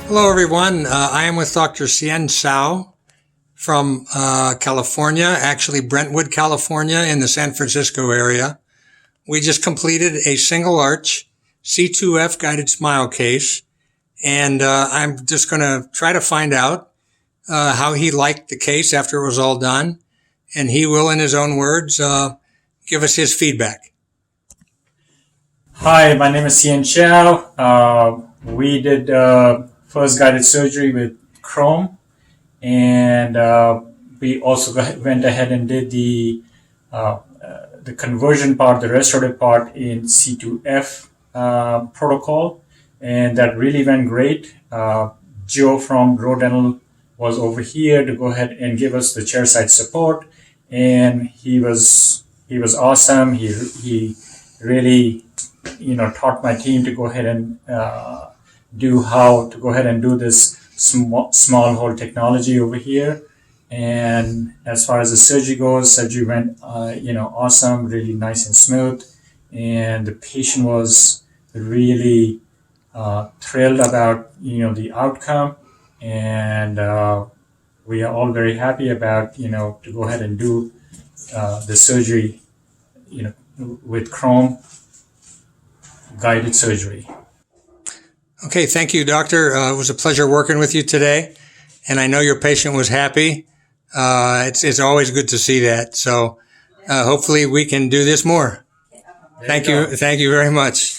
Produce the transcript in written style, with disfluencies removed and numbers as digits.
Hello, everyone. I am with Dr. Sien Siao from California, actually Brentwood, California, in the San Francisco area. We just completed a single arch C2F guided smile case, and I'm just going to try to find out how he liked the case after it was all done, and he will, in his own words, give us his feedback. Hi, my name is Sien Siao. We did first guided surgery with CHROME, and we also went ahead and did the conversion part, the restorative part in C2F protocol, and that really went great. Joe from Balfour Dental was over here to go ahead and give us the chairside support, and he was awesome. He really taught my team to go ahead and do this small hole technology over here. And as far as the surgery goes, surgery went awesome, really nice and smooth, and the patient was really thrilled about the outcome, and we are all very happy about to go ahead and do the surgery with CHROME guided surgery. Okay, thank you, doctor. It was a pleasure working with you today, and I know your patient was happy. It's always good to see that. So hopefully we can do this more. Thank you very much.